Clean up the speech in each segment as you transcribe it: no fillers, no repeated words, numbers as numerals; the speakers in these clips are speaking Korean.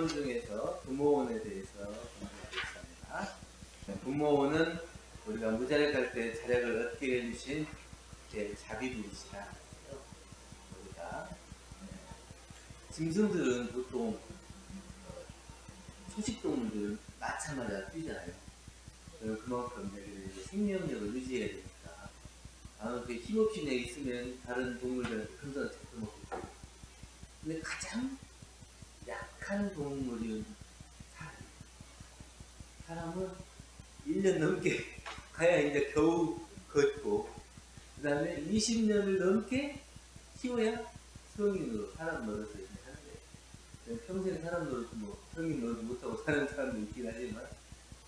내용 중에서 부모원에 대해서 공부하겠습니다. 부모원은 우리가 무자력할 때 자력을 얻게 해주신 자비분이시다. 우리가 짐승들은 보통 초식동물들은 낳자마자 뛰잖아요. 그만큼 생명력을 유지해야 되니까 아무튼 힘없이 있으면 다른 동물들한테 금방 잡혀먹겠죠. 근데 가장 약한 동물이 사람은 1년 넘게 가야 이제 겨우 걷고 그 다음에 20년을 넘게 키워야 성인으로 사람 노릇을 하는데 평생 사람 노릇 성인 노릇 못하고 사는 사람도 있긴 하지만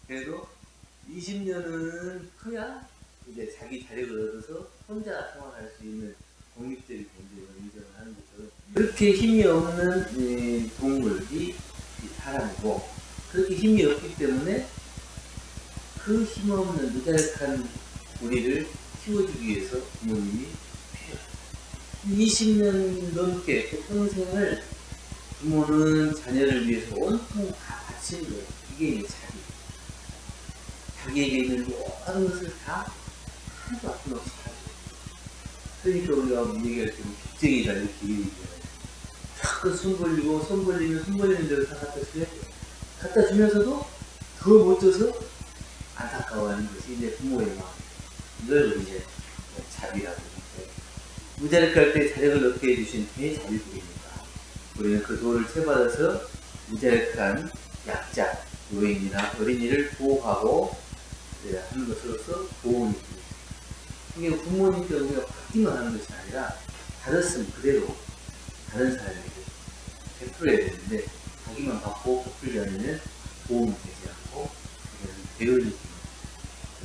그래도 20년은 커야 이제 자기 자력을 얻어서 혼자 생활할 수 있는 독립적인 존재를 인정을 하는 것처럼 그렇게 힘이 없는 동물이 사람이고 그렇게 힘이 없기 때문에 그 힘없는 무자력한 우리를 키워주기 위해서 부모님이 필요해요. 20년 넘게 그 평생을 부모는 자녀를 위해서 온통 다 바치는 거예요. 이게 이제 자기에게 있는 모든 것을 다 하나도 아낌없이 하죠. 그러니까 우리가 얘기할 때 빚쟁이다 이렇게 얘기해요. 자꾸 손 벌리는 대로 다 갖다 줘야 돼요. 갖다 주면서도 더 못 줘서 안타까워하는 것이 이제 부모의 마음. 이걸 이제 자비라고 하는데 무자력할 때 자력을 얻게 해주신 대자비국입니다. 우리는 그 도를 채받아서 무자력한 약자, 노인이나 어린이를 보호하고 하는 것으로서 보호를 드립니다. 이게 부모님께 우리가 받기만 하는 것이 아니라 받았으면 그대로 다른 사람에게 베풀어야 되는데 자기만 받고 베풀지 않으면 보호는 되지 않고 배울 수 있습니다.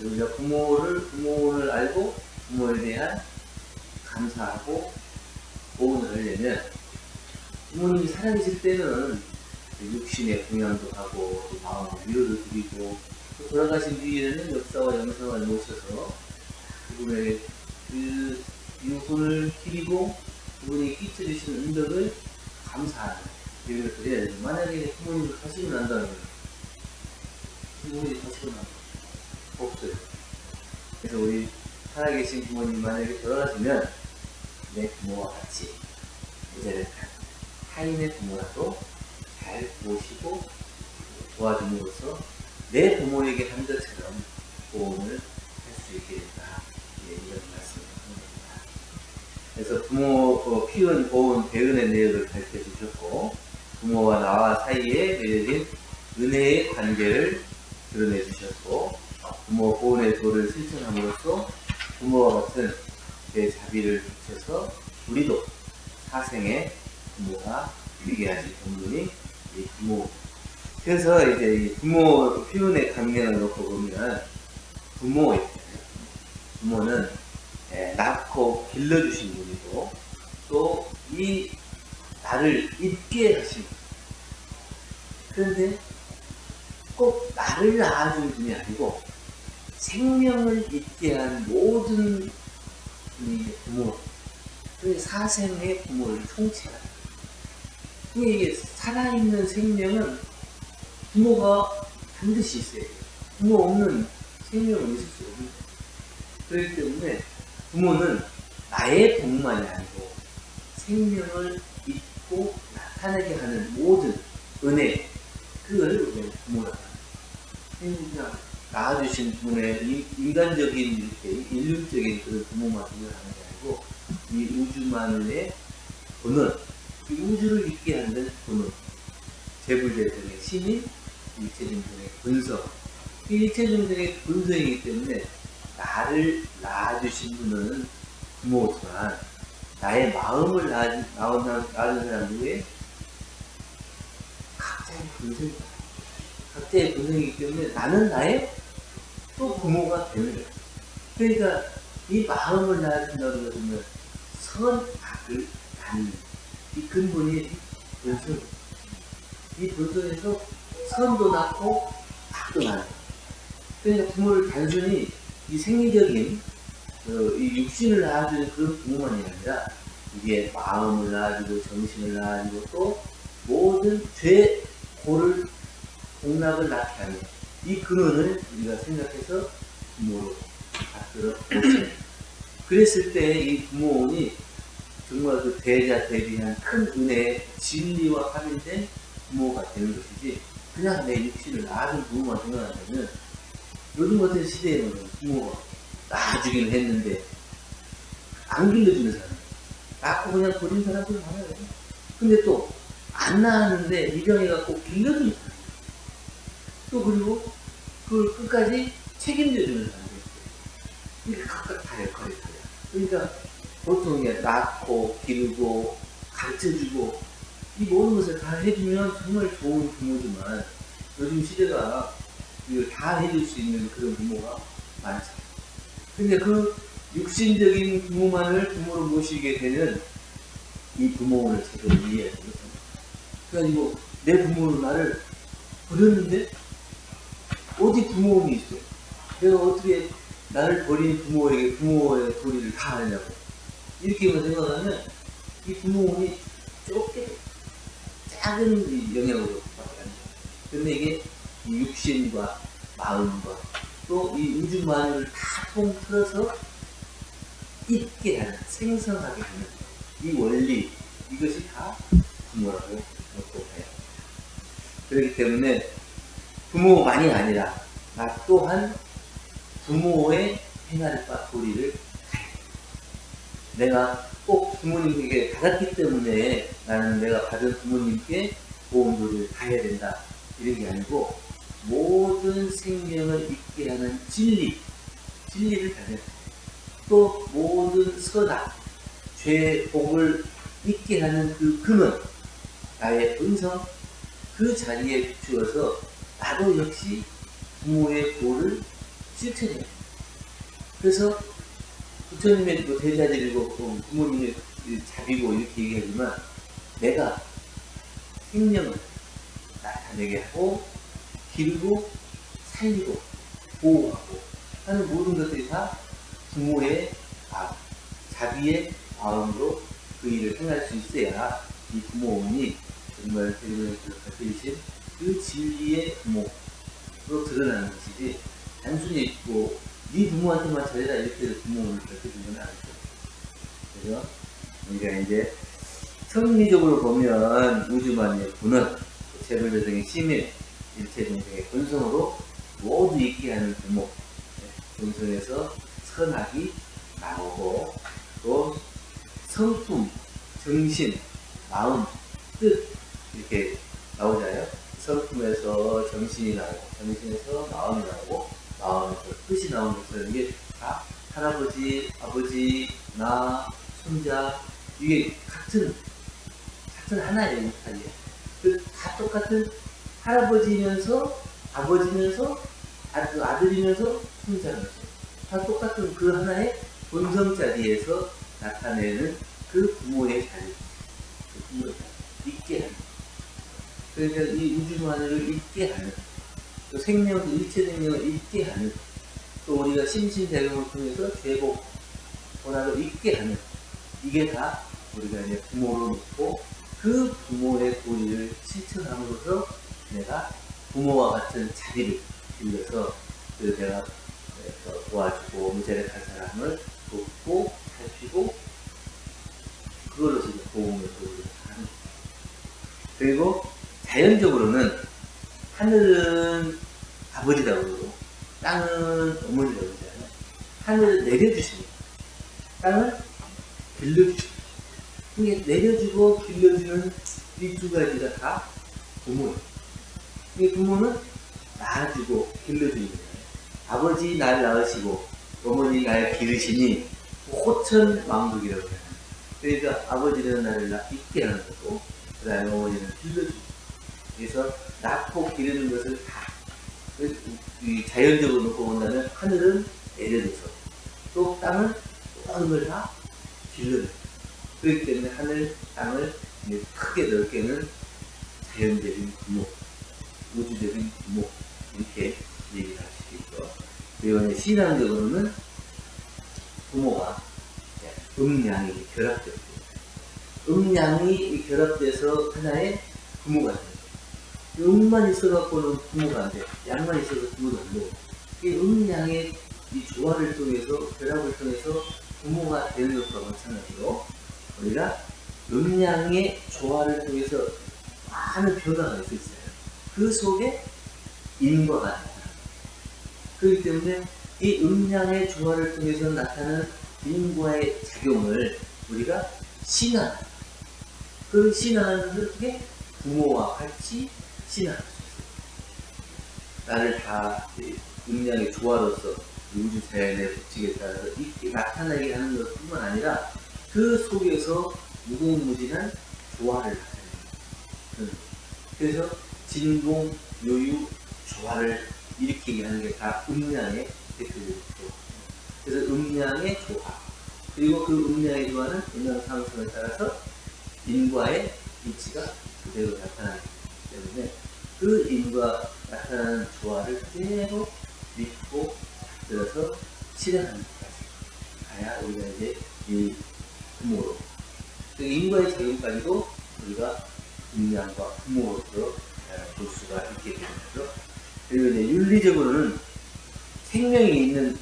우리가 부모를 알고 부모에 대한 감사하고 보호를 하려면 부모님이 살아계실 때는 육신의 공양도 하고 또 마음의 위로도 드리고 또 돌아가신 뒤에는 역사와 영성을 모셔서 그분의 그 유분을 기리고 그분이 끼쳐주신 은덕을 감사하는 이런 것을 해야 돼요. 만약에 부모님이 가시고 난다면 부모님이 가시고 나면 없어요. 그래서 우리 살아계신 부모님 만약에 돌아가시면 내 부모와 같이 무자력한 타인의 부모라도 잘 모시고 도와줌으로써 내 부모에게 한 것처럼 보험을 할 수 있게 된다. 이런 말씀을 합니다. 그래서 부모 키운 보온 배은의 내역을 밝혀주셨고 부모와 나와 사이에 맺어진 은혜의 관계를 드러내 주셨고 부모 보온의 도를 실천함으로써 부모와 같은 자비를 비춰서 우리도 사생의 부모가 되게 하신 본분이 이 부모. 그래서 이제 이 부모 표현의 강령을 놓고 보면 부모 있잖아요. 부모는 낳고 길러주신 분이고 또 이 나를 있게 하신 분. 그런데 꼭 나를 낳아준 분이 아니고 생명을 있게 한 모든 부모, 그 사생의 부모를 통째하는 이게 살아있는 생명은 부모가 반드시 있어야 돼요. 부모 없는 생명은 있을 수 없는 거예요. 그렇기 때문에 부모는 나의 복만이 아니고 생명을 잊고 나타나게 하는 모든 은혜, 그걸 우리가 부모라고 합니다. 그냥 낳아주신 분의 인간적인 이렇게 인륜적인 그런 부모만 생각하는 게 아니고 이 우주만의 본원, 이 우주를 있게 하는 본원, 재불재성의 신인, 일체중생의 본성. 이 일체중생의 본성이기 때문에 나를 낳아주신 분은 부모지만 나의 마음을 낳은 사람 중에 각자의 본성이다. 각자의 본성이기 때문에 나는 나의 또 부모가 되는 거예요. 그러니까 이 마음을 낳아준다고 그러면 선, 악을 나누는 이 근본이 본성. 이 본성에서 선도 낳고 악도 낳는. 그러니까 부모를 단순히 이 생리적인 이 육신을 낳아주는 그런 부모만이 아니라 이게 마음을 낳아주고 정신을 낳아주고 또 모든 죄 고를 공락을 낳게 하는 이 근원을 우리가 생각해서 부모로 받들어 보세요. 그랬을 때 이 부모원이 정말 그 대자 대비한 큰 은혜의 진리와 합일된 부모가 되는 것이지, 그냥 내 육신을 낳은 부모만 생각한다면 요즘 같은 시대에는 부모가 낳아주긴 했는데 안 길러주는 사람, 낳고 그냥 버린 사람들 많아요. 근데 또 안 낳았는데 입양해갖고 길러주는 사람, 또 그리고 그걸 끝까지 책임져주는 사람도 있어요. 이게 각각 다 역할이 있어요. 그러니까 보통 이게 낳고 기르고 가르쳐주고 이 모든 것을 다 해주면 정말 좋은 부모지만, 요즘 시대가 이걸 다 해줄 수 있는 그런 부모가 많죠. 근데 그 육신적인 부모만을 부모로 모시게 되는 이 부모를 제대로 이해해야 되거든요. 그래가지고 내 부모는 나를 버렸는데 어디 부모님이 있어? 내가 어떻게 나를 버린 부모에게 부모의 도리를 다 하냐고, 이렇게만 생각하면 이 부모님이 좁게 작은 이 영역으로 밖에 안 돼요. 근데 이게 이 육신과 마음과 또 이 우주만을 다 통틀어서 있게 하는, 생성하게 하는 이 원리, 이것이 다 부모라고 놓고 해요. 그렇기 때문에 부모만이 아니라 나 또한 부모의 행할 바 도리를 가야 돼. 내가 꼭 부모님에게 받았기 때문에 나는 내가 받은 부모님께 보험 도리를 다해야 된다, 이런 게 아니고 모든 생명을 있게 하는 진리를 다해야 돼. 또 모든 선악, 죄, 복을 있게 하는 그 근원, 나의 본성, 그 자리에 비추어서 나도 역시 부모의 도를 실천해야 돼. 그래서 부처님의 또 대자들이고 또 부모님의 자비고 이렇게 얘기하지만, 내가 생명을 나타내게 하고 기르고 살리고 보호하고 하는 모든 것들이 다 부모의 마음, 자비의 마음으로 그 일을 행할 수 있어야 이 부모님이 정말 대부분에서 가르치신 그 진리의 부모로 드러나는 것이지, 단순히 뭐 네 부모한테만 잘해라 이렇게 부모를 가르쳐준 건 아니죠. 그래서 우리가 이제 성리적으로 보면 우주만의 본원, 재불조성의 심일, 일체동생의 본성으로 모두 있게 하는 부모, 본성에서 선악이 나오고 또 성품, 정신, 마음, 뜻 이렇게 나오잖아요. 성품에서 정신이 나오고 정신에서 마음이 나오고 마음에서 뜻이 나오는 것처럼 이게 다 할아버지, 아버지, 나, 손자, 이게 같은 하나의 육탄이에요. 다 똑같은 할아버지면서 아버지면서 아들이면서 손자면서 다 똑같은 그 하나의 본성 자리에서 나타내는 그 부모의 자리, 그 부모의 자리, 있게 하는. 그러니까 이 우주만을 있게 하는, 또 생명도 일체 생명을 있게 하는, 또 우리가 심신대명을 통해서 죄복, 고난을 있게 하는, 이게 다 우리가 이제 부모로 놓고 그 부모의 도리를 실천함으로써 내가 부모와 같은 자리를 빌려서 그 내가 도와주고 문제를 갈 사람을 돕고 살피고 그걸로서 이제 도움을 도리를 하는. 그리고 자연적으로는 하늘은 아버지라고 그러고 땅은 어머니라고 그러잖아요. 하늘을 내려주십니다. 땅을 빌려주십니다. 이게 내려주고 빌려주는 이 두 가지가 다 부모예요. 이 부모는 낳아주고 길러주는 거예요. 아버지 날 낳으시고 어머니 날 기르시니 호천 왕국이라고 해요. 그러니까 아버지는 나를 있게 하는 거고, 그 다음에 어머니는 길러주고. 그래서 낳고 기르는 것을 다 이 자연적으로 놓고 본다면 하늘은 내려줘서 또 땅은 모든 걸 다 길러줘요. 그렇기 때문에 하늘, 땅을 크게 넓게는 자연적인 부모, 우주적인 부모, 이렇게 얘기를 할 수 있죠. 그리고 신앙적으로는 부모가 음양이 결합되고, 음양이 결합돼서 하나의 부모가 됩니다. 음만 있어갖고는 부모가 안 돼. 양만 있어서 부모도 안 돼. 이 음양의 이 조화를 통해서, 결합을 통해서 부모가 되는 것과 마찬가지로, 우리가 음양의 조화를 통해서 많은 변화가 있을 수 있어요. 그 속에 인과가 나타납니다. 그렇기 때문에 이 음양의 조화를 통해서 나타나는 인과의 작용을 우리가 신앙합니다. 그 신앙하는 것을 어떻게? 부모와 같이 신앙할 수 있어요. 나를 다 음양의 조화로서 우주 자연의 법칙에 따라서 이렇게 나타나게 하는 것뿐만 아니라 그 속에서 무궁무진한 조화를 나타냅니다. 그래서 진공, 요유, 조화를 일으키게 하는 게 다 음양의 대표적인 조화. 그래서 음양의 조화. 그리고 그 음양의 조화는 음양 상승에 따라서 인과의 위치가 그대로 나타나기 때문에 그 인과 나타나는 조화를 그대로 믿고 들어서 실행하는 것까지 가야 우리가 이제 이 부모로 그 인과의 작용까지도 우리가 음양과 부모로서 볼 수가 있게 되는 거죠. 그리고 이제 윤리적으로는 생명이 있는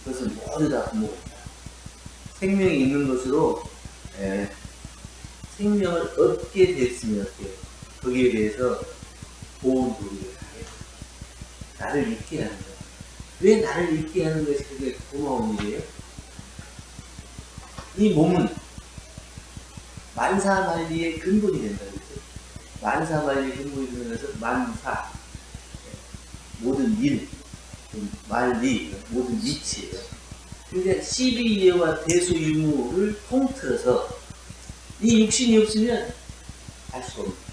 것은 모두 다 부모입니다. 생명이 있는 것으로 생명을 얻게 됐으면 거기에 대해서 보온 도리를 하게 나를 잊게 하는 거예요. 왜 나를 잊게 하는 것이 그게 고마운 일이에요? 이 몸은 만사만리의 근본이 된다는 거죠. 만사만리의 근본이 되는 것은 만사, 모든 일, 만리, 모든 이치예요. 그러니까 12예와 대수유무를 통틀어서 이 육신이 없으면 알 수가 없습니다.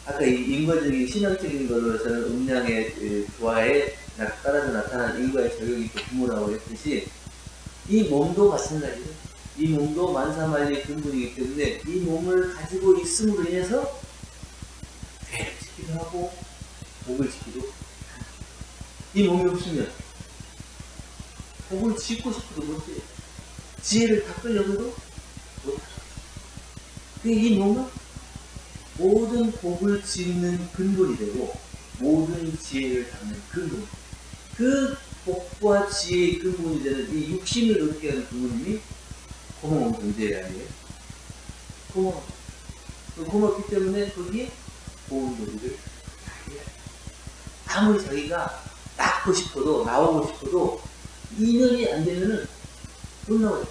아까 이 인과적인 신앙적인 걸로서는 음양의 조화에 따라서 나타난 인과의 적용이 또 부모라고 했듯이 이 몸도 마찬가지예요. 이 몸도 만사만리의 근본이기 때문에 이 몸을 가지고 있음으로 인해서 죄를 짓기도 하고 복을 짓기도 합니다. 이 몸이 없으면 복을 짓고 싶어도 못해요. 지혜를 닦으려고도 못해요. 이 몸은 모든 복을 짓는 근본이 되고 모든 지혜를 담는 근본. 그 복과 지혜의 근본이 되는 이 육신을 얻게 하는 부모님이 고마운 존재 아니에요? 고맙기 때문에 거기에 고운 도리를 하게 해요. 아무리 자기가 낳고 싶어도 나오고 싶어도 인연이 안 되면은 못 나와요.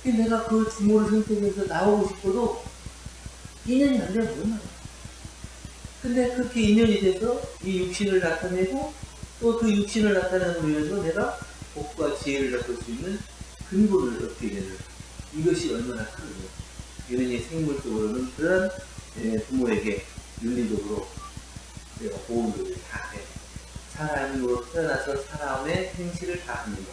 내가 그 부모를 선택해서 나오고 싶어도 인연이 안 되면 못 나와요. 근데 그렇게 인연이 돼서 이 육신을 나타내고 또 그 육신을 나타내는 위해서 내가 복과 지혜를 낳을 수 있는 근본을 얻게 되는 이것이 얼마나 크거든요. 이런 생물적으로는 그런 부모에게 윤리적으로 내가 보호를 다 해. 사람으로 태어나서 사람의 행실을 다 하는 것.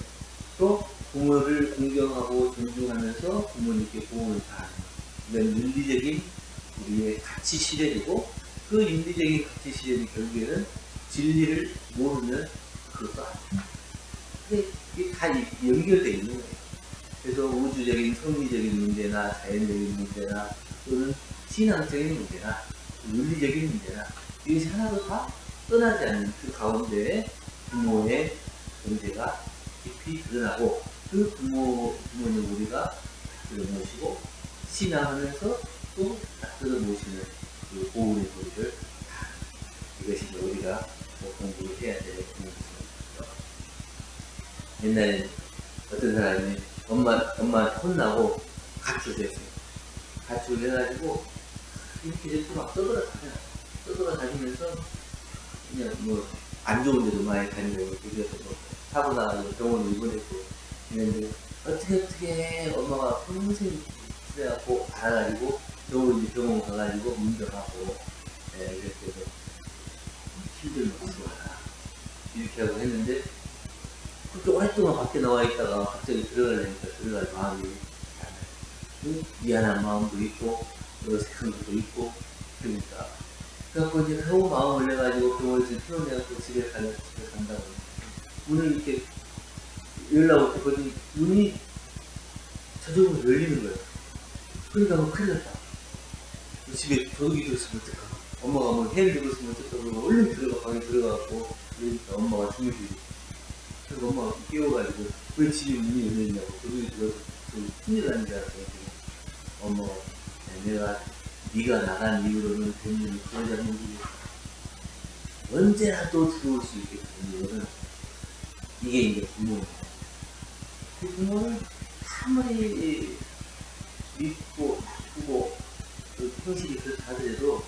또 부모를 존경하고 존중하면서 부모님께 보호를 다 하는 것. 이건 윤리적인 우리의 가치 실현이고 그 윤리적인 가치 실현이 결국에는 진리를 모르면 그것도 안 돼요. 근데 이게 다 연결되어 있는 거예요. 그래서 우주적인 성리적인 문제나 자연적인 문제나 또는 신앙적인 문제나 윤리적인 문제나 이것이 하나도 다 떠나지 않는 그 가운데 부모의 존재가 깊이 드러나고 그 부모님 우리가 모시고 신앙하면서 또 낯들어 모시는 그 보호의 도리를 다 이것이 우리가 공부를 해야 될 공부입니다. 옛날에 어떤 사람이 엄마한테 혼나고 가출을 했어요. 가출을 해가지고 이렇게 막 떠돌아다니면서 그냥 뭐 안 좋은 데도 많이 다니고 그래서 뭐 사고 나가지고 병원에 입원했고 이랬는데 어떻게 엄마가 평생 그래갖고 알아가지고 병원 가가지고 문병하고 그래서 힘들면 좋아라 이렇게 하고 했는데 그렇게 오랫동안 밖에 나와 있다가 갑자기 들어가려니까 들어갈 마음이 미안한 마음도 있고 어색한 것도 있고 그러니까 그래갖고 이제 겨우 마음을 내가지고 병원에서 퇴원해갖고 집에 간다고 문을 이렇게 열라고 했더니 문이 저쪽으로 열리는 거예요. 그러니까 뭐 큰일 났다. 집에 도둑이 들었으면 어떡하고 엄마가 뭐 해를 들고 있으면 어쨌든 그러면 얼른 들어가, 방에 들어가고, 그러니까 엄마가 주무시고. 그래서 엄마가 깨워가지고, 왜 집에 문이 열려있냐고, 그분이 들어서 큰일 나는 줄 알았어요. 엄마가, 내가, 네가 나간 이후로는 대문을 들어잡는 게 언제나 또 들어올 수 있게끔 이거는, 이게 이제 부모예요. 그 부모는 아무리 믿고, 나쁘고, 그 형식이 그렇다 하더라도,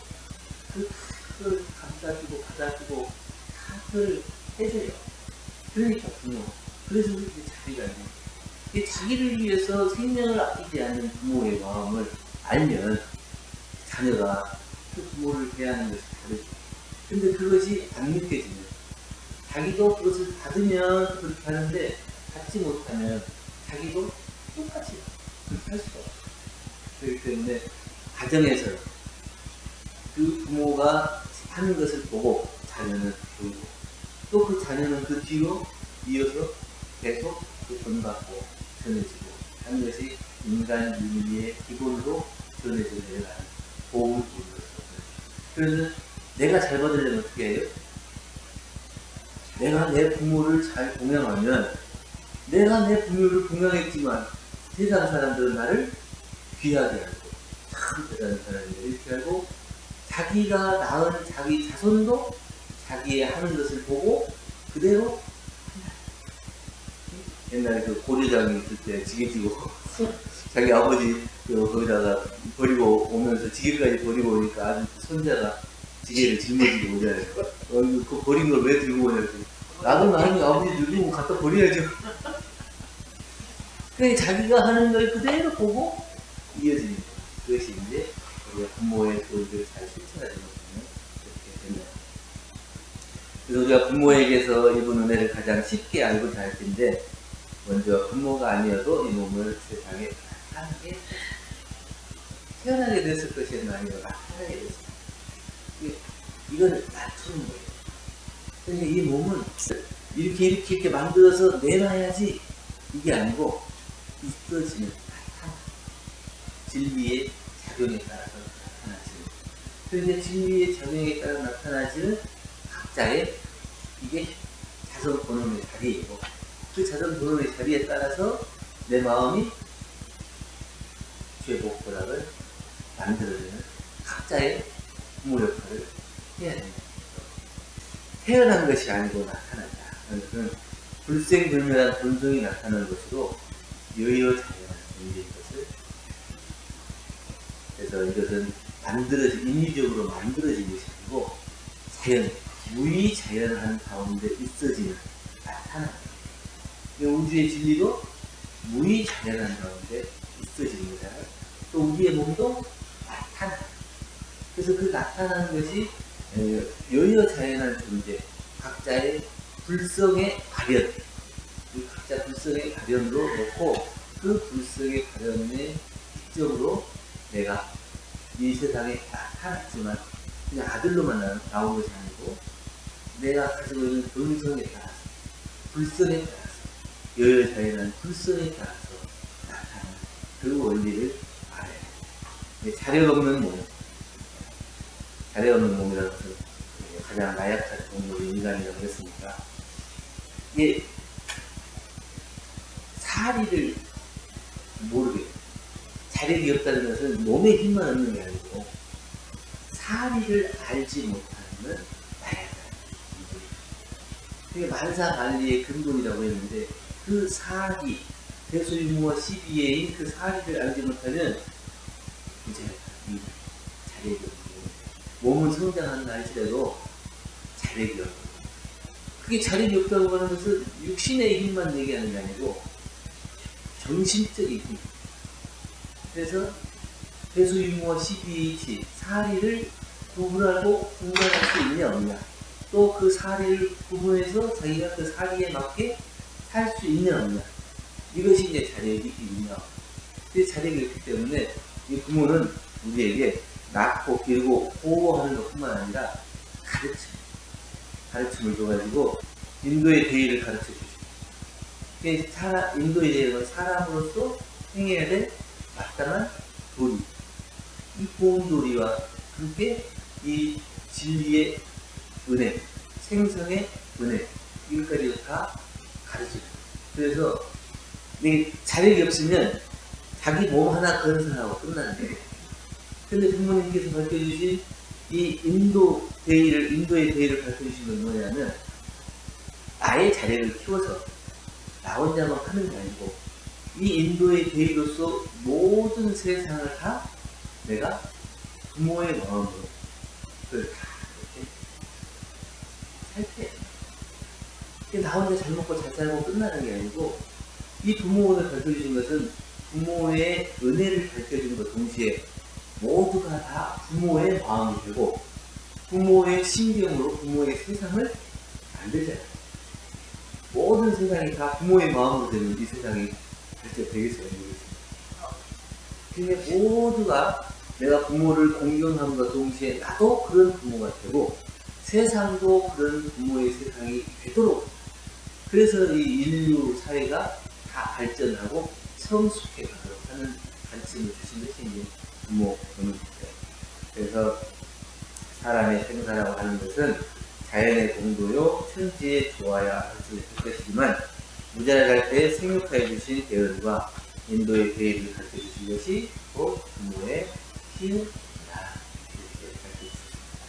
그걸 감싸주고, 받아주고, 다 그걸 해줘요. 그러니까 부모. 그래서 그렇게 자비가 있는 거예요. 자기를 위해서 생명을 아끼지 않는 부모의 마음을 알면 자녀가 그 부모를 대하는 것이 다르죠. 근데 그것이 안 느껴지면 자기도 그것을 받으면 그렇게 하는데 받지 못하면 자기도 똑같이 그렇게 할 수가 없어요. 그렇기 때문에 가정에서 그 부모가 하는 것을 보고 자녀는 보이고 또 그 자녀는 그 뒤로 이어서 계속 그 전받고 전해지고 하는 것이 인간 윤리의 기본으로 전해져 내려가는 보험을 보는 것이거든요. 그래서 내가 잘 받으려면 어떻게 해요? 내가 내 부모를 잘 공양하면 내가 내 부모를 공양했지만 세상 사람들은 나를 귀하게 알고 참 대단한 사람이다 이렇게 알고 자기가 낳은 자기 자손도 자기의 하는 것을 보고 그대로 옛날에 그 고려장이 있을 때 지게 지고 자기 아버지 거기다가 버리고 오면서 지게까지 버리고 오니까 아주 손자가 지게를 짊어지고 오잖아요. 그 버린 걸 왜 들고 오냐고. 나도 나중에 아버지 늙으면 갖다 버려야죠. 그러니까 자기가 하는 걸 그대로 보고 이어지는 거예요. 그것이 이제 우리가 부모의 교육을 잘 실천하지 못하면 그렇게 된다. 그래서 우리가 부모에게서 입은 은혜를 가장 쉽게 알고 잘 텐데 먼저 부모가 아니어도 이 몸을 세상에 나타나게 태어나게 됐을 것이 아니라 나타나게 됐습니다. 이건 낮추는 거예요. 그러니까 이 몸은 이렇게 만들어서 내놔야지 이게 아니고 있어지는 나타나 진리의 작용에 따라서 나타나지는 그런데 진리의 작용에 따라 나타나지는 각자의 이게 자선 본원의 자리이고 그 자선 본원의 자리에 따라서 내 마음이 죄복 보락을 만들어내는 각자의 부모 역할을 해야 됩니다. 태어난 것이 아니고 나타난다. 그것은 불생불멸한 본성이 나타나는 것으로 여여자연한 존재인 것을 그래서 이것은 인위적으로 만들어진 것이 아니고 자연, 무의자연한 가운데 있어지는 나타나는 우주의 진리도 무의자연한 가운데 있어지는 거잖아요. 또 우리의 몸도 나타나는 그래서 그 나타나는 것이 여여자연한 존재, 각자의 불성의 발현, 각자 불성의 발현으로 놓고 그 불성의 발현의 기점으로 내가 이 세상에 나타났지만 그냥 아들로만 나온 것이 아니고 내가 가지고 있는 본성에 따라서 불성에 따라서 여여자연한 불성에 따라서 나타나는 그 원리를 알아야 돼요. 자력 없는 몸, 자력 없는 몸이라는 것은 가장 나약한 동물이 인간이라고 했으니까 이게 사리를 모르게 자력이 없다는 것은 몸에 힘만 없는 게 아니고 사리를 알지 못하는 나약한 동물. 그게 만사관리의 근본이라고 했는데 그 사리 대소유무와 12회인 그 사리를 알지 못하면 이제 이 자력이 없는 몸은 성장한다 할지라도 자력이 없고 그게 자력이 없다고 하는 것은 육신의 힘만 얘기하는 게 아니고 정신적인 힘. 그래서 대소유무와 12H 사리를 구분하고 분간할 수 있냐 없냐 또 그 사리를 구분해서 자기가 그 사리에 맞게 살 수 있냐 없냐 이것이 이제 자력이 있냐 그 자력이 있기 때문에 이 부모는 우리에게 낳고 기르고 보호하는 것뿐만 아니라 가르침을 줘가지고 인도의 대의를 가르쳐 주시고 인도의 대의는 사람으로서 행해야 될 마땅한 도리 이 보험 도리와 함께 이 진리의 은혜, 생성의 은혜, 이것까지 다 가르쳐줘요. 그래서 이게 자력이 없으면 자기 몸 하나 건설하고 끝나는데, 근데 부모님께서 밝혀주신 이 인도의 대의를 밝혀주신 건 뭐냐면, 나의 자력을 키워서 나 혼자만 하는 게 아니고, 이 인도의 대의로서 모든 세상을 다 내가 부모의 마음으로 그걸 다 이렇게 살게. 나 혼자 잘 먹고 잘 살고 끝나는 게 아니고, 이 부모를 밝혀주신 것은 부모의 은혜를 밝혀주는 것 동시에 모두가 다 부모의 마음이 되고 부모의 신경으로 부모의 세상을 만들잖아요. 모든 세상이 다 부모의 마음으로 되는 이 세상이 발전되겠어요. 근데 모두가 내가 부모를 공경함과 동시에 나도 그런 부모가 되고 세상도 그런 부모의 세상이 되도록, 그래서 이 인류 사회가 다 발전하고 성숙해 가도록 하는 가르침을 주신 것이 이제 부모입니다. 그래서 사람의 생사라고 하는 것은 자연의 공도요 천지의 조화야 할 수 있을 것이지만, 무자랄할 때 생육하여 주신 대언과 인도의 대의를 가르쳐 주신 것이 곧 부모의 키움이다, 이렇게 가르쳐 주셨습니다.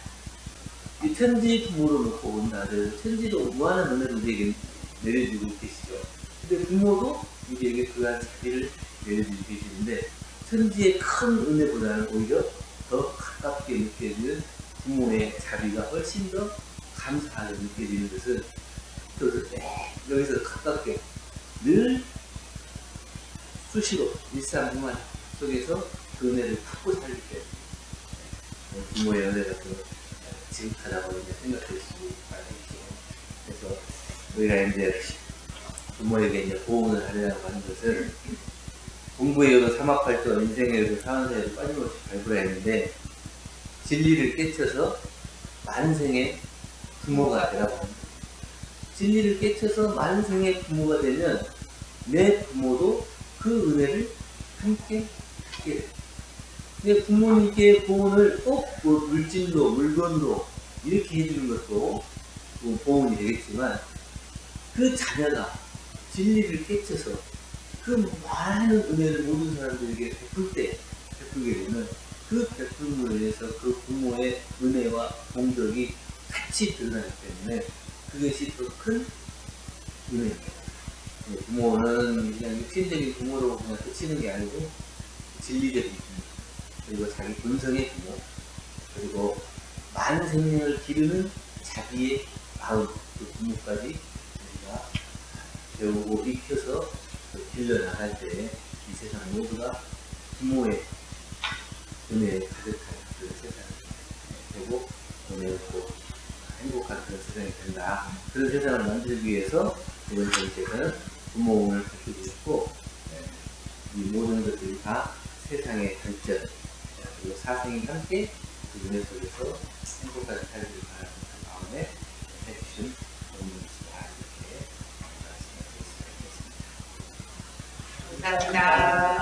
이 천지 부모로 놓고 본다. 천지도 무한한 은혜를 우리에게 내려주고 계시죠. 근데 부모도 우리에게 그러한 자비를 내려주고 계시는데, 천지의 큰 은혜보다는 오히려 더 가깝게 느껴지는 부모의 자비가 훨씬 더 감사하게 느껴지는 것은, 여기서 가깝게 늘 수시로 일상생활 속에서 그 은혜를 갖고 살기 때문에 부모의 은혜가 더 지극하다고 이제 생각할 수 있겠죠. 그래서 우리가 이제 부모에게 이제 보응을 하려고 하는 것은, 공부의 여도 삼합팔도, 인생의 여도 사원사에도 빠짐없이 발굴해야 했는데, 진리를 깨쳐서 만생의 부모가 되라고 합니다. 진리를 깨쳐서 만생의 부모가 되면 내 부모도 그 은혜를 함께 받게 돼요. 근데 부모님께 보응을 꼭 물질로, 물건으로 이렇게 해주는 것도 보응이 되겠지만, 그 자녀가 진리를 깨쳐서 그 많은 은혜를 모든 사람들에게 베풀게 되면, 그 베풀음으로 인해서 그 부모의 은혜와 공덕이 같이 드러나기 때문에 그것이 더 큰 은혜입니다. 부모는 그냥 육신적인 부모로 그냥 그치는 게 아니고 진리적인 부모, 그리고 자기 본성의 부모, 그리고 많은 생명을 기르는 자기의 마음, 그 부모까지 우리가 배우고 익혀서 길러나갈 때 이 세상 모두가 부모의 은혜에 가득한 그런 세상이 되고, 은혜롭고 행복한 그런 세상이 된다. 그런 세상을 만들기 위해서 이번 정책은 부모를 가르쳐주셨고, 이 모든 것들이 다 세상의 발전, 그리고 사생이 함께 그 은혜 속에서 행복한 삶을 바라는 마음에 해주신 본문입니다. 이렇게 말씀드리겠습니다. 감사합니다.